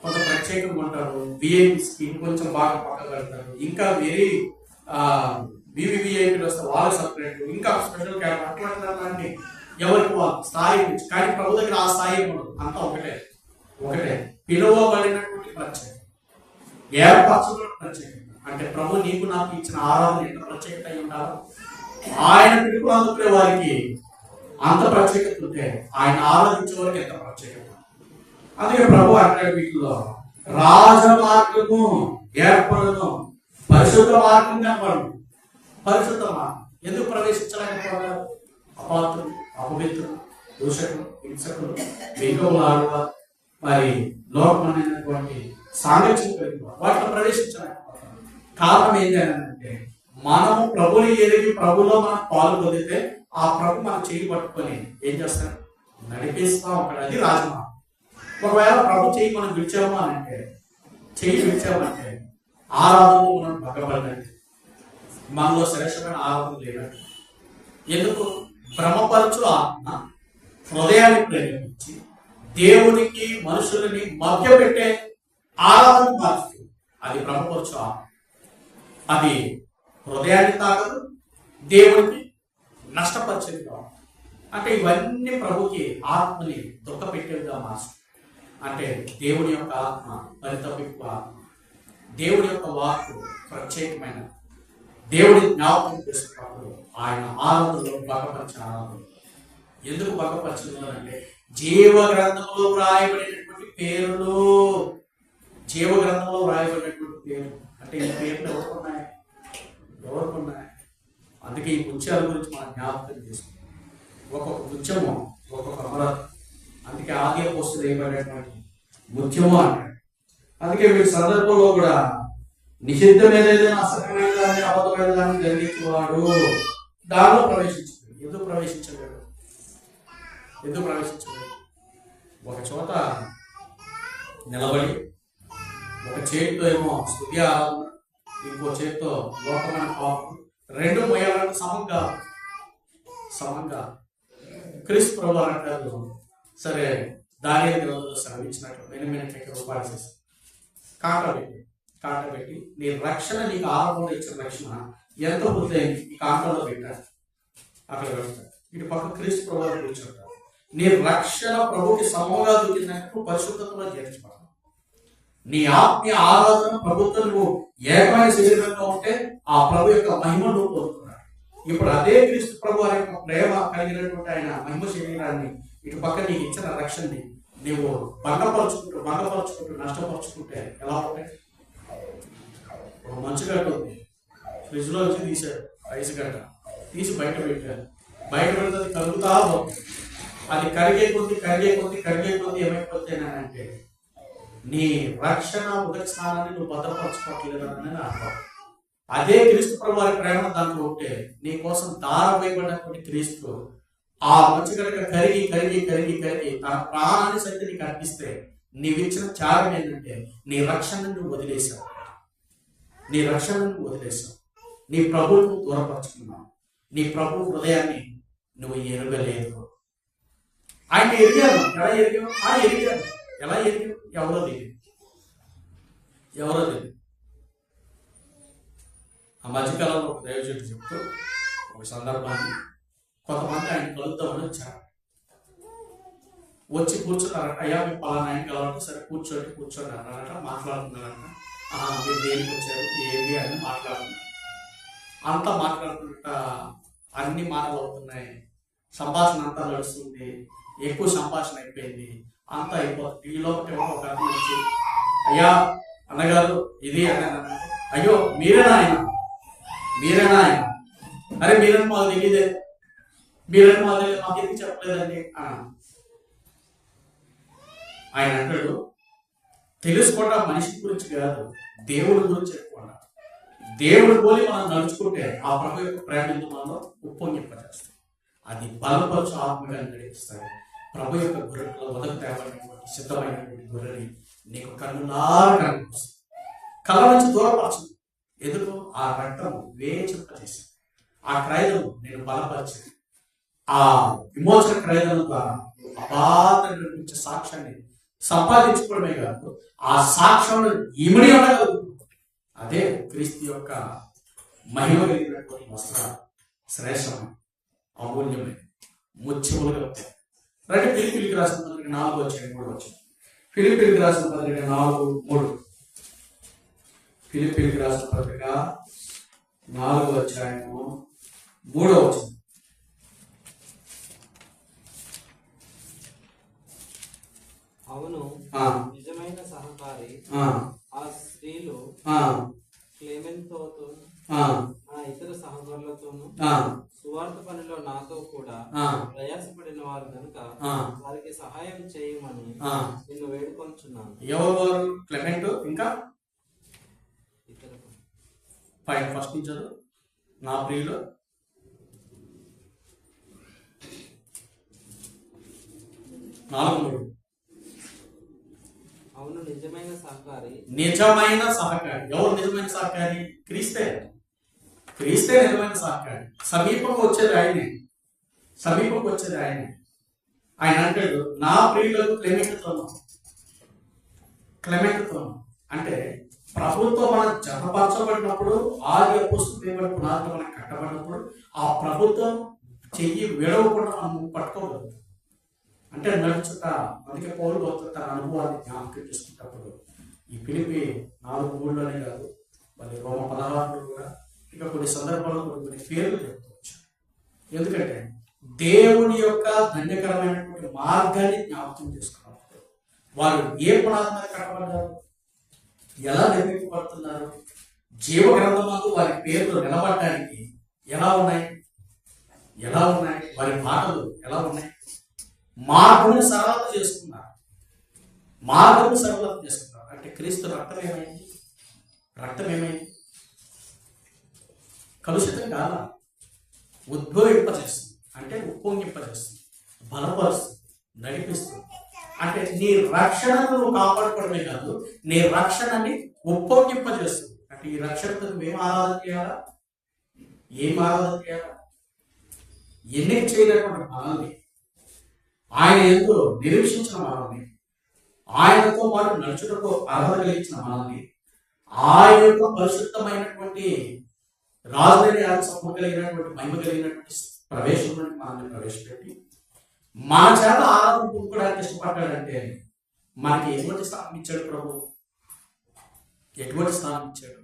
కొంత ప్రత్యేకంగా ఉంటారు. విఐపీస్కి కొంచెం బాగా పక్కన పెడతారు. ఇంకా వేరే వివిఐపీలు వస్తారు, వాళ్ళు సపరేట్, ఇంకా స్పెషల్ క్యాబ్ అట్లాంటి ఎవరికి వాళ్ళు స్థాయి. కానీ ప్రభు దగ్గర ఆ స్థాయి ఉండదు, అంతా ఒకటే పిలువబడినటువంటి ప్రత్యేకత, ఏర్పరచబడిన ప్రత్యేకత. అంటే ప్రభు నీకు నాకు ఇచ్చిన ఆరాధన ఎంత ప్రత్యేకత అయి ఉండాలో, ఆయన పిలుపు అందుకునే వారికి అంత ప్రత్యేకత ఉంటే ఆయన ఆరాధించే వారికి ఎంత ప్రత్యేకత. అందుకే ప్రభు అంటాడు, వీటిలో రాజమార్గము ఏర్పడను, పరిశుద్ధ మార్గం కనపడను. పరిశుద్ధ మార్గం ఎందుకు ప్రవేశించలేకపోయారు? అపాత్రులు, అపవిత్రులు, దూషకులు, హింసకులు, వెనుకలు ఆడవారు, మరి లోకమైనటువంటి సాంగత్యం కలిగిన వాటిలో ప్రవేశించలేకపోతారు. కారణం ఏంటి అంటే మనము ప్రభుని ఎరిగి ప్రభులో మనం పాలు పొందితే ఆ ప్రభు మనం చేయి పట్టుకొని ఏం చేస్తాడు? నడిపిస్తా ఉంటాడు. అది రాజమార్గం. ఒకవేళ ప్రభు చేయి మనం విడిచామంటే ఆరాధనలో మనం భగపడినట్టు, మనలో శ్రేష్టమైన ఆరాధన లేదంటే. ఎందుకు? భ్రమపరచు ఆత్మ హృదయాన్ని ప్రేరేపించి దేవునికి మనుషులని మధ్య పెట్టే ఆరాధన మారుస్తుంది. అది భ్రమపరచు ఆత్మ. అది హృదయాన్ని తాగదు, దేవునికి నష్టపరిచేది కాదు. అంటే ఇవన్నీ ప్రభుకి ఆత్మని దుఃఖపెట్టేవిగా మార్చు. అంటే దేవుని యొక్క ఆత్మ పరితపింపు ఆత్మ, దేవుని యొక్క వాక్కు ప్రత్యేకమైన, దేవుడి జ్ఞాపకం చేసుకున్నప్పుడు ఆయన ఆరాధనలో భగపరిచిన ఆరాధన. ఎందుకు భగపరిచిందంటే జీవ గ్రంథంలో వ్రాయబడినటువంటి పేరులు, జీవ గ్రంథంలో వ్రాయబడినటువంటి పేరు అంటే ఈ పేర్లు ఎవరుకున్నాయి? ఎవరుకున్నాయి? అందుకే ఈ ముత్యాల గురించి మనం జ్ఞాపకం చేసుకుంటాం. ఒక్కొక్క ముత్యము ఒక్కొక్క అమరత. అందుకే ఆది అపోస్తలులు ఏమైనటువంటి ముత్యము అంటాడు. అందుకే వీటి సందర్భంలో కూడా నిషిద్ధమేదైనా అసత్యమైన దాన్ని అబద్ధమైన దాన్ని జరిగించేవాడు దానిలో ప్రవేశించలేడు. ఎందుకు ప్రవేశించలేడు? ఎందుకు ప్రవేశించలేడు? ఒక చోట నిలబడి ఒక చేతితో ఏమో స్తుతి ఆరాధన, ఇంకో చేతితో లోకమైన పాపం, రెండు మొయ్యాలంటే సమంగా క్రీస్తు ప్రభు అంటారు. సరే, దానియేలు గ్రంథంలో సెలవిచ్చినట్లు మెనమెనకి రూపాయలు చేసి కాట పెట్టి నీ రక్షణ, నీకు ఆరంభంలో ఇచ్చిన రక్షణ ఎంత పూర్తయింది ఈ కాంటలో పెట్టాడు. అక్కడ పెడతాడు. ఇటు పక్క క్రీస్తు ప్రభు కూర్చుంటాడు. నీ రక్షణ ప్రభుకి సమూహంగా దొరికినట్టు పరిశుద్ధతలో చేర్చబడతావు. నీ ఆత్మీయ ఆరాధన ప్రభుత్వం నువ్వు ఏకమైన శరీరంగా ఉంటే ఆ ప్రభు యొక్క మహిమ నువ్వు పొందుతున్నాడు. ఇప్పుడు అదే క్రీస్తు ప్రభు వారి యొక్క ప్రేమ కలిగినటువంటి ఆయన మహిమ శరీరాన్ని ఇటు పక్క నీకు ఇచ్చిన రక్షణని నువ్వు భంగపరుచుకుంటూ నష్టపరుచుకుంటే ఎలా ఉంటాయి? ఒక మంచు గడ్డ ఉంది, ఫ్రిడ్జ్ లో వచ్చి తీశాడు, ఐస్ గడ్డ తీసి బయట పెట్టాడు. బయట పెడితే అది కలుగుతా పోతుంది. అది కరిగే కొద్ది ఏమైపోతేనంటే నీ రక్షణ ఉదక స్నానాన్ని నువ్వు భద్రపరచుకోవట్లేదని అర్థం. అదే క్రీస్తు ప్రభు వారి ప్రేమ దాంట్లో ఉంటే నీ కోసం దారవేయబడినటువంటి క్రీస్తు ఆ మంచు గడ్డ కరిగి తన ప్రాణాన్ని సైతం నీకు అర్పిస్తే నీవిచ్చిన త్యాగం ఏంటంటే నీ రక్షణను నువ్వు వదిలేశావు. నీ ప్రభువును దూరపరుచుకున్నావు. నీ ప్రభు హృదయాన్ని నువ్వు ఎరగలేదు. ఆయన ఎరిగాను. ఎలా ఎరిగాను? ఎవరో తెలియదు. ఆ మధ్యకాలంలో ఒక దైవజనుడు చెప్తూ ఒక సందర్భాన్ని, కొంతమంది ఆయన కలుద్దామని వచ్చారు. వచ్చి కూర్చున్నారట. అయ్యా మీ పలానా ఆయన కలవాలంటే సరే కూర్చోండి అన్నారట. మాట్లాడుతున్నారట. మీరు దేనికి వచ్చారు ఏది అని మాట్లాడుతున్నారు. అంతా మాట్లాడుతుంట అన్ని మాటలు అవుతున్నాయి. సంభాషణ అంతా నడుస్తుంది. ఎక్కువ సంభాషణ అయిపోయింది. అంతా అయిపోతుంది. ఈ లోపల ఒక అర్థం వచ్చి, అయ్యా అన్నగారు ఇది అని, అయ్యో మీరేనా ఆయన? అరే మీరని మాకు తెలియదే, మాకు ఎందుకు చెప్పలేదండి ఆయన అంటాడు. తెలుసుకోవడం మనిషి గురించి కాదు, దేవుడి గురించి చెప్పుకోవడం. దేవుడు పోలి మనం నడుచుకుంటే ఆ ప్రభు యొక్క ప్రేమ మనలో ఉప్పొంగింపజేస్తాయి. అది బలపరచు ఆత్మగా నడిపిస్తాయి. ప్రభు యొక్క గొర్రెలో మొదటి తేవైనటువంటి సిద్ధమైనటువంటి గొర్రెని నీకు కన్నులారా కనిపిస్తుంది. కళ్ళ నుంచి దూరపరచదు. ఎందుకు? ఆ రక్తము వేచింపజేసింది. ఆ క్రయదము నేను బలపరిచింది. ఆ విమోచన క్రయదం ద్వారా అపాత్ర సాక్ష్యాన్ని సంపాదించుకోవడమే కాదు, ఆ సాక్ష్యంలో ఇమిడి ఉండగలుగుతుంది. అదే క్రీస్తు యొక్క మహిమ కలిగినటువంటి వస్త్రాలు శ్రేష్టమైన, అమూల్యమైన, ముత్యములుగా ఉంటాయి. రండి ఫిలిప్పీయులకు రాసిన పత్రిక 4:3. ఫిలిప్పీయులకు రాసిన పత్రిక 4:3. ఫిలిప్పీయులకు రాసిన పత్రిక 4:3. అవును, నిజమైన సహకారి ఆ స్త్రీలు క్లెమెంతోను ఇతర సహకారులతోనూ సువార్త పనిలో నాతో కూడా ప్రయాసపడిన వారు కనుక వారికి సహాయం చేయమని నిన్ను వేడుకొంచున్నాను. ఎవరు? క్లెమెంట్, ఇంకా పైన ఫస్ట్ నుంచి నా ప్రియులు 4:3. అవును, నిజమైన సహకారి. ఎవరు నిజమైన సహకారి? క్రీస్తే నిజమైన సహకారి. సమీపంగా వచ్చేది ఆయనే. ఆయన అంటాడు, నా ప్రియులకు క్లెమెంట్తో అంటే ప్రభుత్వం మనం జతపరచబడినప్పుడు, ఆది అపోస్తలుల పునాదులు మనం కట్టబడినప్పుడు ఆ ప్రభుత్వం చెయ్యి విడవకుండా మనం పట్టుకోగలుగుతాం. అంటే నడుచుట. అందుకే పౌలు భక్తుడు తన అనుభవాన్ని జ్ఞాపకం చేసుకున్నప్పుడు ఈ ఫిలిప్పి 4:3లోనే కాదు, మళ్ళీ రోమ 16లో కూడా ఇంకా కొన్ని సందర్భాల్లో కొన్ని పేర్లు చెప్పుకోవచ్చు. ఎందుకంటే దేవుని యొక్క ధన్యకరమైనటువంటి మార్గాన్ని జ్ఞాపకం చేసుకున్నప్పుడు వారు ఏ పునాది మీద కట్టబడ్డారు, ఎలా నిర్మింపబడుతున్నారు, జీవ గ్రంథమందు వారి పేర్లు నిలబడడానికి ఎలా ఉన్నాయి, వారి మాటలు ఎలా ఉన్నాయి, మార్గమును సరళత చేసుకున్నారు. అంటే క్రీస్తు రక్తం ఏమైంది? కలుషితం కాదా? ఉద్భవింపజేస్తుంది, అంటే ఉప్పొంగింపజేస్తుంది, బలపరుస్తుంది, నడిపిస్తుంది. అంటే నీ రక్షణను నువ్వు కాపాడుకోవడమే కాదు, నీ రక్షణని ఉప్పొంగింపజేస్తుంది. అంటే ఈ రక్షణతో నువ్వేం ఆరాధన చేయాలా? ఎన్నిక చేయలేటువంటి మనల్ని, ఆయన ఎంతో నిరీక్షించిన మనల్ని, ఆయనతో పాటు నడుచుటకు అర్హత కలిగించిన మనల్ని, ఆయన యొక్క పరిశుద్ధమైనటువంటి రాజులని సమూహం కలిగినటువంటి మహిమ కలిగినటువంటి ప్రవేశంలో మనల్ని ప్రవేశపెట్టి మన చేత ఆరాధన పొందుకోవడానికి ఇష్టపడ్డాడంటే మనకి ఎటువంటి స్థానం ఇచ్చాడు ప్రభు? ఎటువంటి స్థానం ఇచ్చాడు?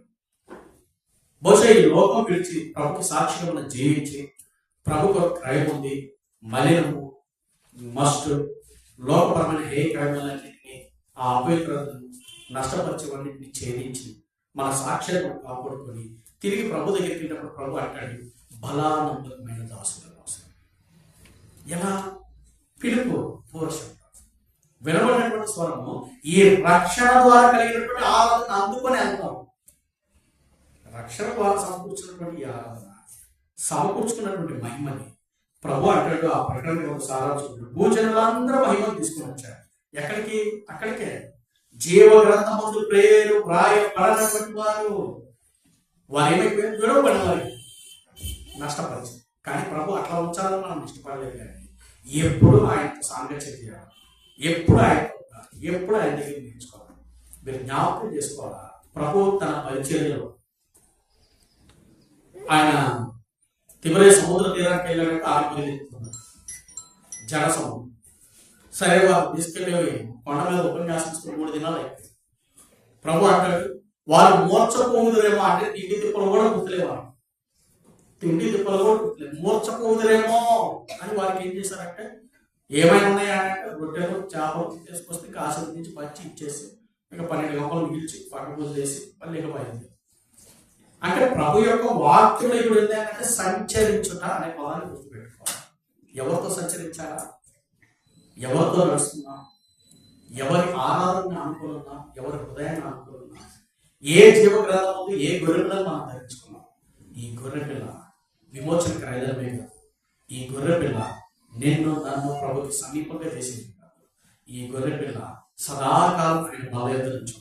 బహుశా ఈ లోకం విడిచి ప్రభుకి సాక్షిగా జీవించి ప్రభుకు క్రయం ఉంది, మలినము, మస్ట్, లోకపరమైన ఏ క్రమాలన్నింటినీ, ఆ అపవిత్రతను, నష్టపరిచేవన్నింటినీ ఛేదించి మన సాక్ష్యాన్ని కాపాడుకొని తిరిగి ప్రభు దగ్గరికి వెళ్ళినప్పుడు ప్రభు అంటాడు, బలానందమైన దాసుడు అవసరం. ఎలా? పిలుపు పోర్షం వినబడినటువంటి స్వరము ఈ రక్షణ ద్వారా కలిగినటువంటి ఆరాధన అందుకొని వెళ్తాం. రక్షణ ద్వారా సమకూర్చున్నటువంటి ఈ ఆరాధన, సమకూర్చుకున్నటువంటి మహిమని ప్రభు అంటాడు. ఆ ప్రకటన సారాంశం, భూజనులందరూ మహిమను తీసుకుని వచ్చారు. ఎక్కడికి? అక్కడికే. జీవ గ్రంథమందు పేరు వ్రాయబడినటువంటి వారు ఏమైపోయారు? విడవబడిన వారు, నష్టపరిచి. కానీ ప్రభు అట్లా ఉంచాలని మనం ఇష్టపడలేదు. కానీ ఎప్పుడు ఆయనతో సాంగత్యం చేయాలి, ఎప్పుడు ఆయన దగ్గర నేర్చుకోవాలి. మీరు జ్ఞాపకం చేసుకోవాలా, ప్రభు తన పరిచర్యలో ఆయన తిబరే సముద్ర తీరానికి వెళ్ళాడంటే 6 మంది జన సముద్రం. సరే, వారు తీసుకెళ్ళి కొండ మీద ఉపన్యాసం 3 దినాలు అయిపోయింది. ప్రభు అంటాడు, వారు మూర్చపోదురేమో, అంటే తిండి తిప్పలు కూడా గుర్తులేవారు, మూర్చపోదురేమో అని వారికి ఏం చేశారంటే, ఏమైనా ఉన్నాయా అంటే రొట్టెలు చేపలు తీసుకొస్తే ఆశీర్వదించి పచ్చి ఇచ్చేసి ఇక 12 గంటలు మిగిల్చి పట్టుబోలు చేసి మళ్ళీ ఇక పోయింది. అంటే ప్రభు యొక్క వాక్యంలో ఇప్పుడు ఏంటంటే సంచరించుట అనే పదాన్ని గుర్తుపెట్టుకోవాలి. ఎవరితో సంచరించాలా? ఎవరితో నడుస్తున్నా? ఎవరి ఆరాధన అనుకూలంగా, ఎవరి హృదయాన్ని అనుకూలంగా, ఏ జీవ గ్రంథం, ఏ గొర్రె పిల్లలు మనం ధరించుకున్నాం. ఈ గొర్రె పిల్ల విమోచన క్రైదమే కాదు, ఈ గొర్రె పిల్ల నన్ను ప్రభుకి సమీపంగా చేసింది కాదు, ఈ గొర్రె పిల్ల సదాకాలం ఆయన బలయంతరించు.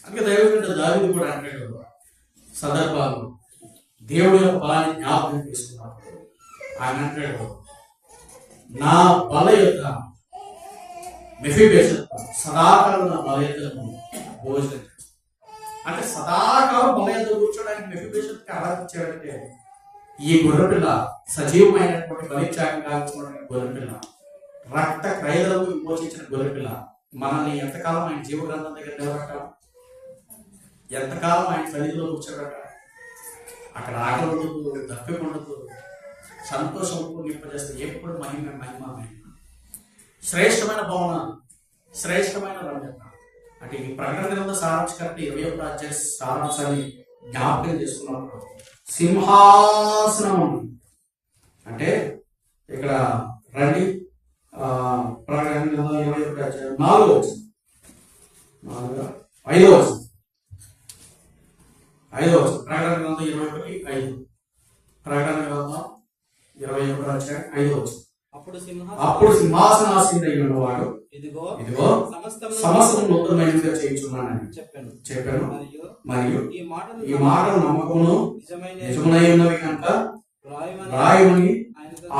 అందుకే దైవజనుడు దావీదు కూడా అంటాడు, సందర్భాలు దేవుడి యొక్క బలాన్ని జ్ఞాపకం చేసుకున్నప్పుడు ఆయన అంటాడు, నా బల యొక్క మెఫీబోషెత్ సదాకాలం నా బలయంతను భోజనం చేస్తాను. అంటే సదాకాలం బలయంతో కూర్చోడానికి మెఫీబోషెత్కి ఆరాధించాడంటే ఈ గొర్రెపిల్ల సజీవమైనటువంటి బలిత్యాగం కాల్చుకోవడానికి గొర్రెపిల్ల, రక్త క్రయలకు విమోచించిన గొర్రెపిల్ల మనల్ని ఎంతకాలం ఆయన జీవ గ్రంథం దగ్గర నిలబెట్టాలి, ఎంతకాలం ఆయన సన్నిధిలో కూర్చోబెట్టాలి. అక్కడ ఆకలి ఉండదు, దప్పిక ఉండదు, సంతోషం నింపజేస్తే ఎప్పుడు మహిమ మహిమ మహిమ. శ్రేష్టమైన భవనాలు, శ్రేష్టమైన రంగం. అంటే ఈ ప్రకటన గ్రంథ సారాంశకర్త 21వ అధ్యాయ సారాంశాన్ని జ్ఞాపకం చేసుకున్నప్పుడు సింహాసనం అంటే ఇక్కడ రండి, ప్రకటన గ్రంథం 21వ అధ్యాయం 4వ వచనం, 5వ వచనం, 5వ వచనం. ప్రకటన గ్రంథం 21:5. ప్రకటన గ్రంథం 21వ అధ్యాయం 5వ వచనం. అప్పుడు సింహాసనాసీనుడై ఉన్నవాడు, ఇదిగో సమస్తము నూతనమైనదిగా చేయించున్నానని చెప్పాను. మరియు ఈ మాటలు నమ్మకమును నిజమునై ఉన్నవి కనుక రాయమని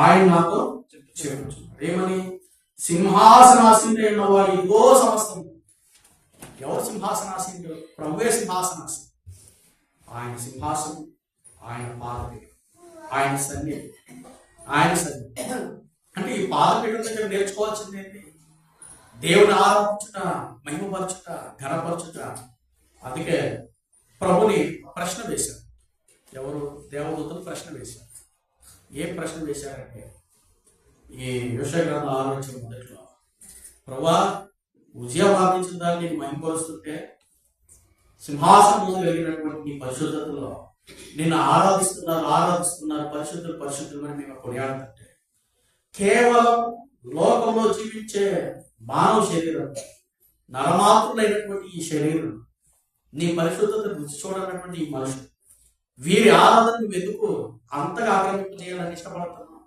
ఆయన నాతో చెప్పుచున్నాడు. ఏమని? సింహాసనాసీనుడై ఉన్నవాడు, ఇదిగో సమస్తము. ఎవరు సింహాసనాసీనుడు? ప్రభువే సింహాసనాసీనుడు. ఆయన సింహాసనం, ఆయన పాదవి, ఆయన సన్నిధి, ఆయన సన్నిధి. అంటే ఈ పాదపీఠం దగ్గర నేర్చుకోవాల్సింది ఏంటి? దేవుని ఆరాధించుట, మహిమపరచుట, ఘనపరచుట. అందుకే ప్రభుని ప్రశ్న వేశారు. ఎవరు? దేవదూతలు ప్రశ్న వేశారు. ఏం ప్రశ్న వేశారంటే, ఈ యెషయా గ్రంథం 6 మొదట్లో, ప్రభువా, ఉజ్జియా ప్రార్థించిన దాన్ని నేను మహిమపరుస్తుంటే సింహాసనం కలిగినటువంటి నీ పరిశుద్ధతలో నిన్ను ఆరాధిస్తున్నారు పరిశుద్ధులు అని మేము కొనియాడుతుంటే, కేవలం లోకంలో జీవించే మానవ శరీరం, నరమాత్రులైనటువంటి ఈ శరీరం, నీ పరిశుద్ధత రుచి చూడనటువంటి ఈ మనుషులు, వీరి ఆరాధన నువ్వు ఎందుకు అంతగా ఆక్రమింప చేయాలని ఇష్టపడుతున్నావు?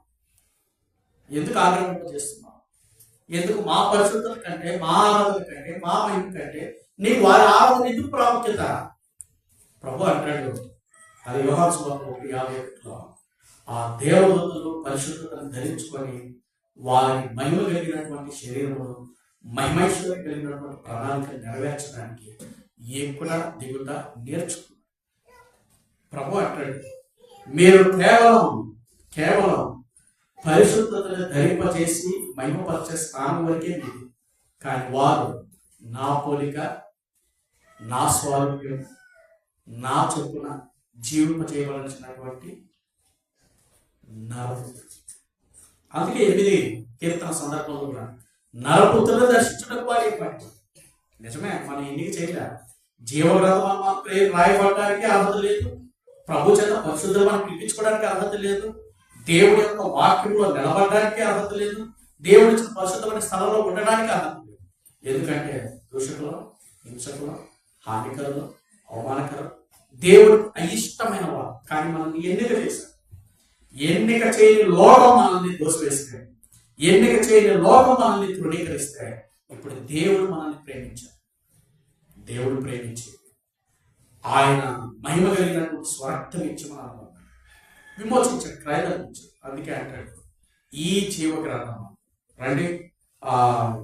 ఎందుకు ఆక్రమింప చేస్తున్నావు? ఎందుకు మా పరిశుద్ధత కంటే, మా ఆరాధన కంటే, మా మహిమ కంటే నీ వారి ఆరాధన ఎందుకు ప్రాముఖ్యత? ప్రభు అంటాడు, అది యోహాను సువార్త 1:51లో, ఆ దేవదూతలు పరిశుద్ధతను ధరించుకొని వారి మహిమ కలిగినటువంటి శరీరమును, మహిమైశ్వర్యం కలిగినటువంటి ప్రణాళిక నెరవేర్చడానికి ఎక్కువ దిగుట నేర్చుకున్నారు. ప్రభు అంటాడు, మీరు కేవలం పరిశుద్ధతను ధరింపచేసి మహిమపరిచే స్థానం వరకే మీది, కానీ వారు నా పోలిక, నా స్వారూప్యం, నా చొప్పున జీవింప చేయవలసినటువంటి నరపుత్రుడు. అందుకే 8 కీర్తన సందర్భంలో కూడా నరపుత్రుడు దర్శించడం వారి పని. నిజమే, మనం ఎన్నిక చేయలే. జీవగ్రంథం మాత్రం రాయబడడానికి అర్హత లేదు. ప్రభు చేత పరిశుద్ధులు మనం పిలిపించుకోవడానికి అర్హత లేదు. దేవుడి యొక్క వాక్యంలో నిలబడడానికి అర్హత లేదు. దేవుడి పరిశుద్ధమైన స్థలంలో ఉండడానికి అర్హత లేదు. ఎందుకంటే దూషకులు, హింసకులు, హానికరులు, అవమానకరులు, దేవుడు అయిష్టమైన వారు. కానీ మనల్ని ఎన్నిక చేశారు. ఎన్నిక చేయని లోకం మనల్ని దోసివేస్తే, ఎన్నిక చేయని లోకం మనల్ని తృణీకరిస్తే, ఇప్పుడు దేవుడు మనల్ని ప్రేమించారు. దేవుడు ప్రేమించి ఆయన మహిమ కలిగినటువంటి స్వరక్తం ఇచ్చి మనల్ని విమోచించాడు, క్రయధనం ఇచ్చాడు. అందుకే అంటాడు, ఈ జీవ గ్రంథం రండి.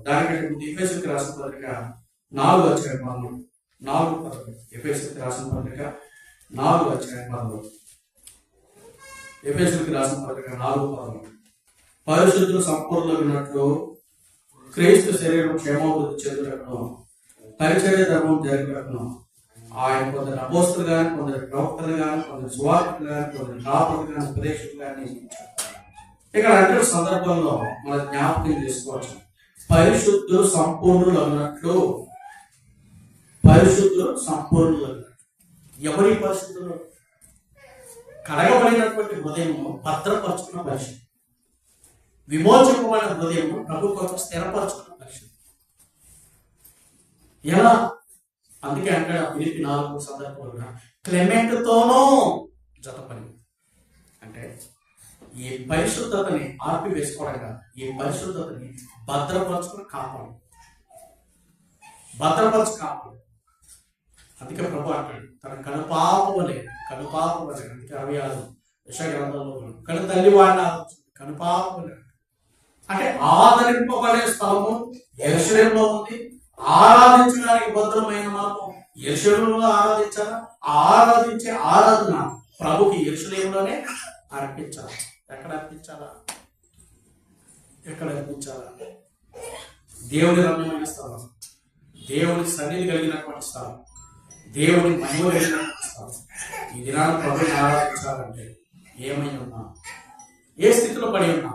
దానికంటే ముందు ఎఫెసీయులకు రాసిన పత్రిక 4:13. ఎఫెసీయులకు రాసిన పత్రిక 4:13. ఎఫెసీయులకు రాసిన పత్రిక 4:13. పరిశుద్ధులు సంపూర్ణులైనట్లు క్రీస్తు శరీరం క్షేమాభివృద్ధి చెందుటకును పరిచర్య ధర్మం జరుగుటకును ఆయన కొందరు అపోస్తులు కానీ, కొందరు ప్రవక్తలు కానీ, కొందరు సువార్తలు కానీ, కొందరు కాపరులు కానీ, ఉపదేశకులు కానీ నియమించారు. ఇక్కడ అంటే సందర్భంలో మన జ్ఞాపకం చేసుకోవచ్చు, పరిశుద్ధులు సంపూర్ణులు అన్నట్లు. పరిశుద్ధులు సంపూర్ణులు అన్నట్లు. ఎవరి పరిశుద్ధులు? కడగబడినటువంటి హృదయము భద్రపరుచుకున్న పరిశుద్ధి, విమోచకమైన హృదయము ప్రభు కోసం స్థిరపరచుకున్న పరిశుద్ధి. ఎలా? అందుకే అంటాడు ఫిలిప్పీ 4 సందర్భంలో క్లెమెంట్తోనూ జతపని. అంటే ఈ పరిశుద్ధతని ఆర్పివేసుకోవడం కాదు, ఈ పరిశుద్ధతని భద్రపరచుకుని కాపాడు, కాపాడు. అందుకే ప్రభు అంటాడు, తన కనుపాపవలే. అందుకే 66 యెషయా గ్రంథంలో కను తల్లి వాడిన కనుపాపవలే. అంటే ఆదరింపబడే స్థలము యెరూషలేములో ఉంది. ఆరాధించడానికి భద్రమైన మనము యెరూషలేములో ఆరాధించాలా? ఆరాధించే ఆరాధన ప్రభుకి యెరూషలేములోనే అర్పించాలి. ఎక్కడ అర్పించాలా? దేవుని రమ్యమైన స్థలం, దేవుని సన్నిధి కలిగినటువంటి స్థలం, దేవుని మహిమ కలిగినటువంటి స్థలం. ఈ దినాన్ని ప్రభుని ఆరాధించాలంటే ఏమై ఉన్నా, ఏ స్థితిలో పడి ఉన్నా,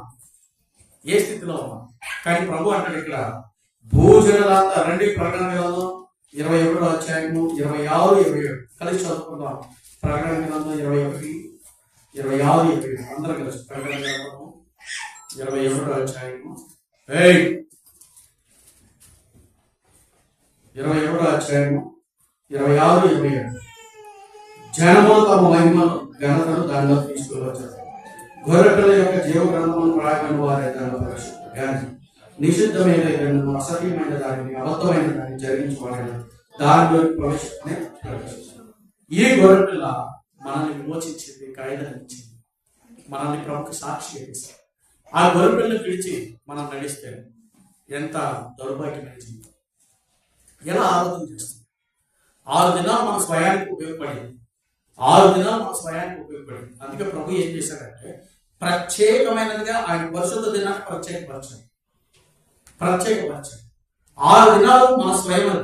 ఏ స్థితిలో ఉన్నా, కానీ ప్రభు అంటాడు ఇక్కడ, భూజనులంతా రండి. ప్రకటన గ్రంథం 21వ అధ్యాయము 26, 27 కలిసి చదువుకుందాం. ప్రకటన గ్రంథం 21, 26, 27 అందరూ కలిసి. ప్రకటన గ్రంథము 21వ అధ్యాయము 21వ అధ్యాయము 26, 27. జనములు తమ మహిమను ఘనతను దానిలో తీసుకువచ్చారు. గొర్రెపిల్ల యొక్క జీవ గ్రంథమును రాయబడిన వారే దానిలో పరిశుద్ధులు కానీ నిషిద్ధమైన గ్రంథము, అసహ్యమైన దానిని, అబద్ధమైన దాన్ని జరిగించుకోవాలి దానిలోకి ప్రవేశించారు. ఈ గొర్రెపిల్ల మనల్ని విమోచించింది, కాయిదనిచ్చింది, మనల్ని ప్రముఖ సాక్షి చేస్తారు. ఆ గొర్రెపిల్లని పిలిచి మనం నడిస్తే ఎంత దౌర్భాగ్యమైన జీవితం. ఎలా ఆరాధన చేస్తుంది? 6 దినాలు మన స్వయానికి ఉపయోగపడింది. అందుకే ప్రభు ఏం చేశాడంటే, ప్రత్యేకమైనదిగా ఆయన పరిశుద్ధ దినాన్ని ప్రత్యేకపరచాలి. 6 దినాలు మన స్వయం,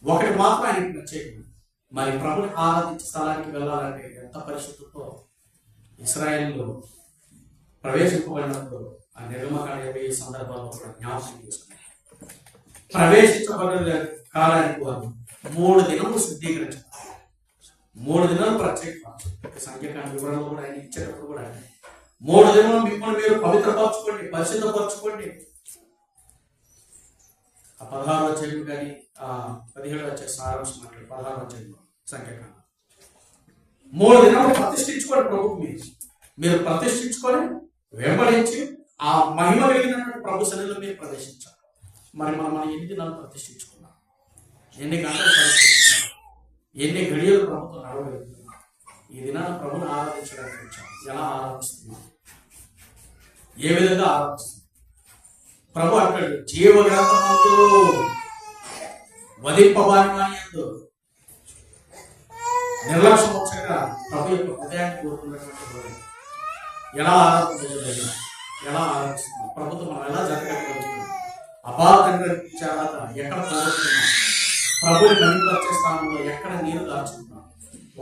ఒకటి మాత్రం ఆయనకి ప్రత్యేకమైనది. మరి ప్రభుని ఆరాధించే స్థలానికి వెళ్ళాలంటే ఎంత పరిశుద్ధతో ఇశ్రాయేలు ప్రవేశింపబడినప్పుడు ఆ నిర్గమకాండ 20 సందర్భాల్లో కూడా జ్ఞాపకం చేసుకున్నారు. ప్రవేశించబడిన కాలానికి వారు 3 దినములు శుద్ధీకరించారు, 3 దినాలు ప్రత్యేకపరచారు. సంఖ్యాకాండ వివరాలు కూడా ఆయన ఇచ్చేటప్పుడు కూడా 3 దినములు మిమ్మల్ని మీరు పవిత్రపరచుకోండి, పరిశుద్ధపరచుకోండి. ఆ 16వ అధ్యాయం కానీ 17వ అధ్యాయం సారాంశం మాట్లాడు. 16వ అధ్యాయం సంఖ్యాకాండ 3 దినాలు ప్రతిష్ఠించుకోండి. ప్రభుకు మీరు ప్రతిష్ఠించుకొని వెంబడించి ఆ మహిమ కలిగినటువంటి ప్రభు సన్నిధిలో మీరు ప్రవేశించాలి. మరి మనం ఎన్ని దినాలు ప్రతిష్ఠించుకున్నాం, ఎన్ని గంటలు ప్రతిష్ఠించాం, ఎన్ని గడియలు ప్రభుత్వం నడవగలుగుతున్నాం. ఈ దినాన్ని ప్రభుని ఆరాధించడానికి వచ్చాం. ఎలా ఆరాధిస్తున్నాం, ఏ విధంగా ఆరాధిస్తున్నాం? ప్రభు అంటాడు, జీవగ్రంథమందు వధింపబానియందు నిర్లక్ష్యం వచ్చగా ప్రభు యొక్క హృదయాన్ని కోరుకున్నటువంటి ఎలా ఆరాధించగలిగిన, ఎలా ఆరాధిస్తున్నాం, ప్రభుత్వం మనం ఎలా జరగగలుగుతున్నాం, అపార్థంగా ఎక్కడ పోగొట్టుకున్నాం, ప్రభుని మహిమపరిచే స్థానంలో ఎక్కడ నీరు దాచుకుంటున్నాం.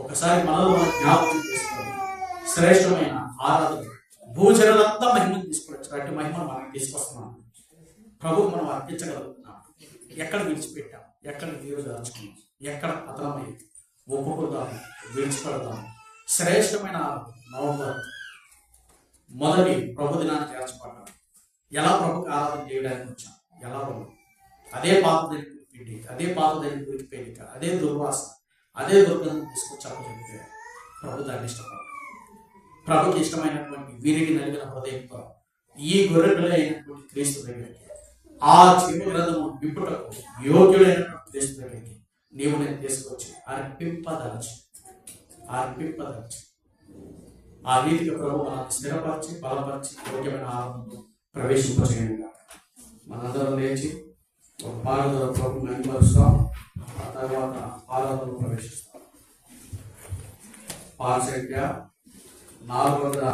ఒకసారి మనలో మనం జ్ఞాపకం చేసుకోవాలి. శ్రేష్టమైన ఆరాధన భూజనులంతా మహిమను తీసుకొచ్చారు. అటు మహిమను మనం తీసుకొస్తున్నాం. ప్రభుకు మనం అర్పించగలుగుతున్నాం. ఎక్కడ విడిచిపెట్టాం, ఎక్కడ నీరు దాచుకున్నాం, ఎక్కడ పతనమై ఒప్పుకుందాం, విడిచిపెడదాం. శ్రేష్టమైన నవంబర్ మొదటి ప్రభు దినాన్ని చేర్చబడ్డాం. ఎలా ప్రభుకి ఆరాధన చేయడానికి వచ్చాం, ఎలా ఉన్నాం? అదే పాత దగ్గరికి పిండి, అదే పాత దగ్గరికి ఉరికిపోయిక, అదే దుర్వాసన, అదే దుర్గంధం తీసుకొచ్చాక చెప్తే ప్రభు దాన్ని ఇష్టపడ్డాడు. ప్రభుకి ఇష్టమైనటువంటి వీరికి నలిగిన హృదయంతో ఈ గొర్రెపిల్ల అయినటువంటి క్రీస్తు దగ్గరికి, ఆ జీవ గ్రంథము విప్పుటకు యోగ్యుడైనటువంటి క్రీస్తు దగ్గరికి నీవు నేను తీసుకొచ్చి అర్పింపదలచి ఆ రీతిగా ప్రభు మనల్ని స్థిరపరిచి బలపరిచి యోగ్యమైన ఆనందంలో ప్రవేశింపచేయండి. మనందరం లేచి ఒక పాలన ప్రభు మహిమపరుస్తాం. ఆ తర్వాత ఆరాధనలో ప్రవేశిస్తాం. పాల సంఖ్య 400.